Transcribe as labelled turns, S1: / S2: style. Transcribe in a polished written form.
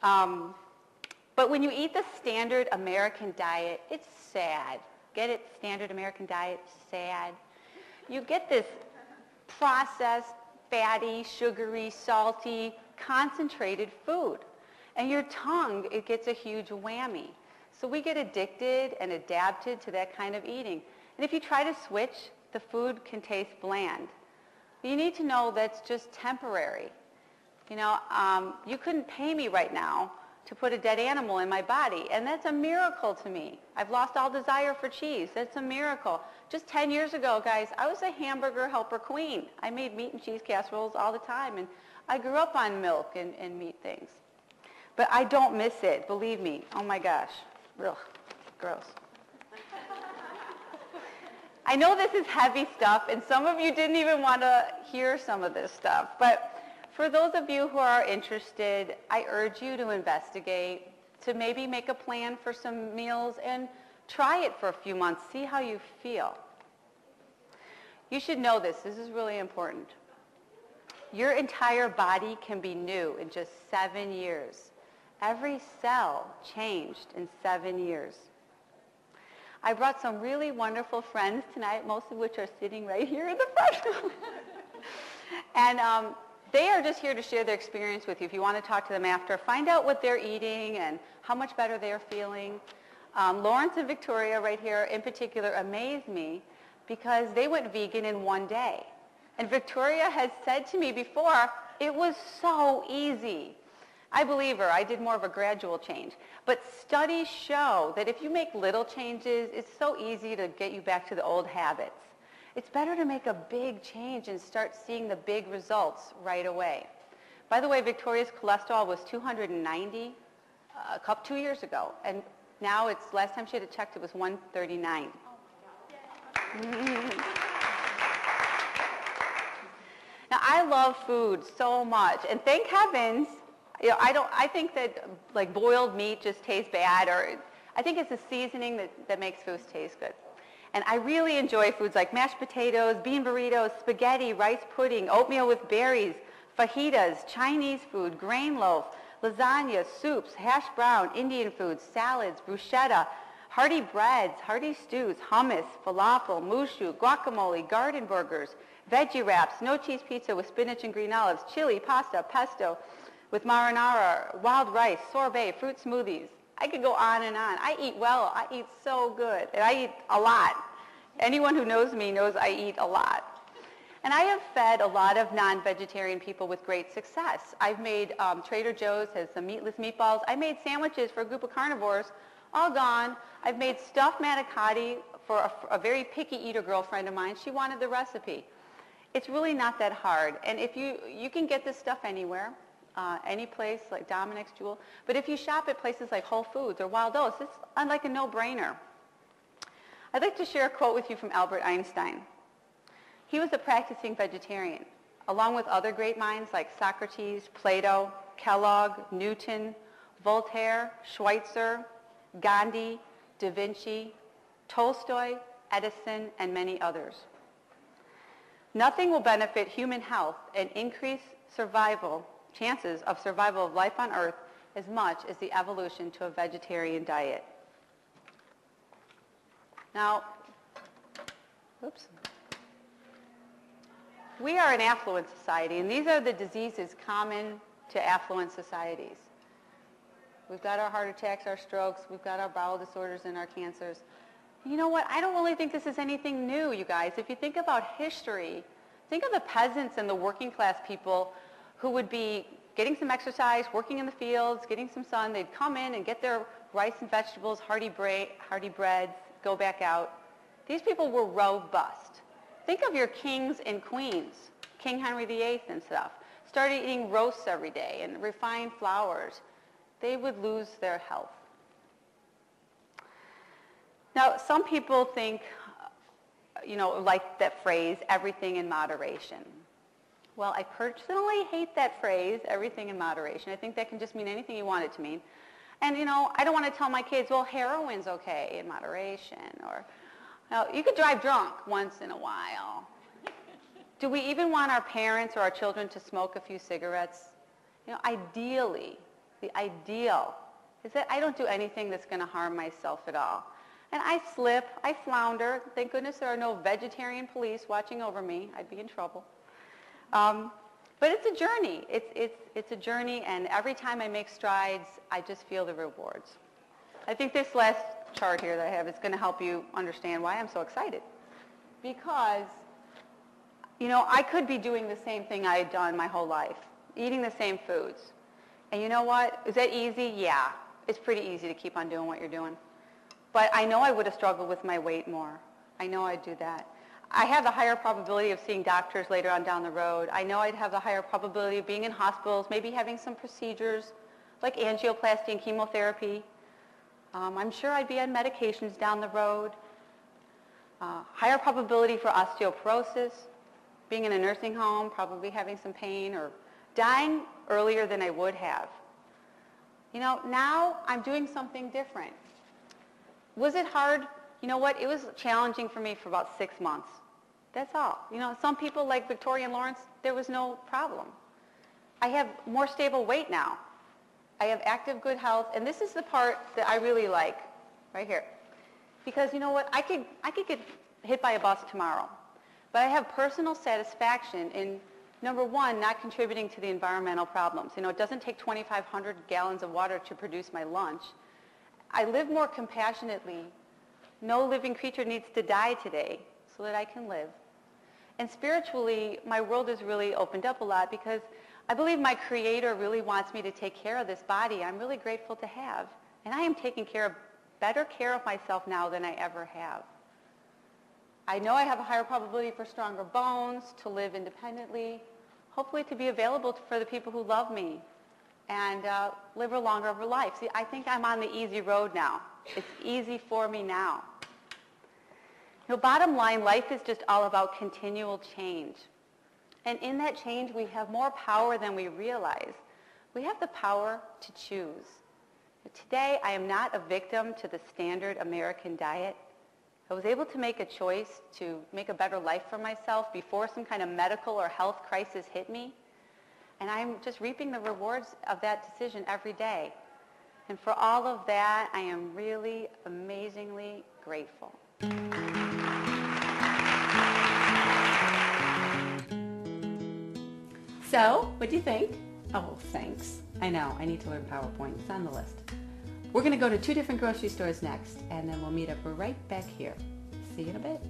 S1: But when you eat the standard American diet, it's sad. Get it? Standard American diet, sad. You get this processed, fatty, sugary, salty, concentrated food. And your tongue, it gets a huge whammy. So we get addicted and adapted to that kind of eating. And if you try to switch, the food can taste bland. You need to know that's just temporary. You know, you couldn't pay me right now to put a dead animal in my body, and that's a miracle to me. I've lost all desire for cheese. That's a miracle. Just 10 years ago, guys, I was a hamburger helper queen. I made meat and cheese casseroles all the time, and I grew up on milk and meat things. But I don't miss it, believe me. Oh my gosh. Ugh, gross. I know this is heavy stuff, and some of you didn't even want to hear some of this stuff, but for those of you who are interested, I urge you to investigate, to maybe make a plan for some meals and try it for a few months, see how you feel. You should know this. This is really important. Your entire body can be new in just 7 years. Every cell changed in 7 years. I brought some really wonderful friends tonight, most of which are sitting right here in the front. And they are just here to share their experience with you. If you want to talk to them after, find out what they're eating and how much better they're feeling. Lawrence and Victoria right here in particular amazed me because they went vegan in 1 day. And Victoria has said to me before, it was so easy. I believe her. I did more of a gradual change. But studies show that if you make little changes, it's so easy to get you back to the old habits. It's better to make a big change and start seeing the big results right away. By the way, Victoria's cholesterol was 290 2 years ago, and now it's, last time she had it checked, it was 139. Now, I love food so much, and thank heavens, you know, I think that like boiled meat just tastes bad, or I think it's the seasoning that makes foods taste good. And I really enjoy foods like mashed potatoes, bean burritos, spaghetti, rice pudding, oatmeal with berries, fajitas, Chinese food, grain loaf, lasagna, soups, hash brown, Indian foods, salads, bruschetta, hearty breads, hearty stews, hummus, falafel, mushu, guacamole, garden burgers, veggie wraps, no cheese pizza with spinach and green olives, chili, pasta, pesto with marinara, wild rice, sorbet, fruit smoothies. I could go on and on. I eat well. I eat so good. And I eat a lot. Anyone who knows me knows I eat a lot. And I have fed a lot of non-vegetarian people with great success. I've made, Trader Joe's has some meatless meatballs. I made sandwiches for a group of carnivores, all gone. I've made stuffed manicotti for a very picky eater girlfriend of mine. She wanted the recipe. It's really not that hard. And if you can get this stuff anywhere. Any place like Dominic's, Jewel. But if you shop at places like Whole Foods or Wild Oats, it's like a no-brainer. I'd like to share a quote with you from Albert Einstein. He was a practicing vegetarian, along with other great minds like Socrates, Plato, Kellogg, Newton, Voltaire, Schweitzer, Gandhi, Da Vinci, Tolstoy, Edison, and many others. Nothing will benefit human health and increase chances of survival of life on Earth as much as the evolution to a vegetarian diet. Now, oops. We are an affluent society, and these are the diseases common to affluent societies. We've got our heart attacks, our strokes, we've got our bowel disorders and our cancers. You know what? I don't really think this is anything new, you guys. If you think about history, think of the peasants and the working class people who would be getting some exercise, working in the fields, getting some sun. They'd come in and get their rice and vegetables, hearty breads, go back out. These people were robust. Think of your kings and queens, King Henry VIII and stuff. Started eating roasts every day and refined flours. They would lose their health. Now, some people think, like that phrase, everything in moderation. Well, I personally hate that phrase, everything in moderation. I think that can just mean anything you want it to mean. And, I don't want to tell my kids, well, heroin's okay in moderation. Or, you could drive drunk once in a while. Do we even want our parents or our children to smoke a few cigarettes? Ideally, The ideal is that I don't do anything that's going to harm myself at all. And I slip, I flounder. Thank goodness there are no vegetarian police watching over me. I'd be in trouble. But it's a journey. It's a journey, and every time I make strides, I just feel the rewards. I think this last chart here that I have is going to help you understand why I'm so excited. Because, you know, I could be doing the same thing I had done my whole life, eating the same foods. And you know what? Is that easy? Yeah. It's pretty easy to keep on doing what you're doing. But I know I would have struggled with my weight more. I know I'd do that. I have a higher probability of seeing doctors later on down the road. I know I'd have a higher probability of being in hospitals, maybe having some procedures like angioplasty and chemotherapy. I'm sure I'd be on medications down the road. Higher probability for osteoporosis, being in a nursing home, probably having some pain, or dying earlier than I would have. You know, now I'm doing something different. Was it hard? You know what? It was challenging for me for about 6 months. That's all. You know, some people like Victoria and Lawrence, there was no problem. I have more stable weight now. I have active good health, and this is the part that I really like, right here. Because you know what? I could get hit by a bus tomorrow, but I have personal satisfaction in, number one, not contributing to the environmental problems. You know, it doesn't take 2,500 gallons of water to produce my lunch. I live more compassionately. No living creature needs to die today so that I can live. And spiritually, my world has really opened up a lot because I believe my Creator really wants me to take care of this body I'm really grateful to have. And I am taking better care of myself now than I ever have. I know I have a higher probability for stronger bones, to live independently, hopefully to be available for the people who love me, and live a longer life. See, I think I'm on the easy road now. It's easy for me now. You know, bottom line, life is just all about continual change. And in that change, we have more power than we realize. We have the power to choose. Today, I am not a victim to the standard American diet. I was able to make a choice to make a better life for myself before some kind of medical or health crisis hit me. And I'm just reaping the rewards of that decision every day. And for all of that, I am really amazingly grateful. So, what do you think? Oh, thanks. I know, I need to learn PowerPoint. It's on the list. We're going to go to 2 different grocery stores next, and then we'll meet up right back here. See you in a bit.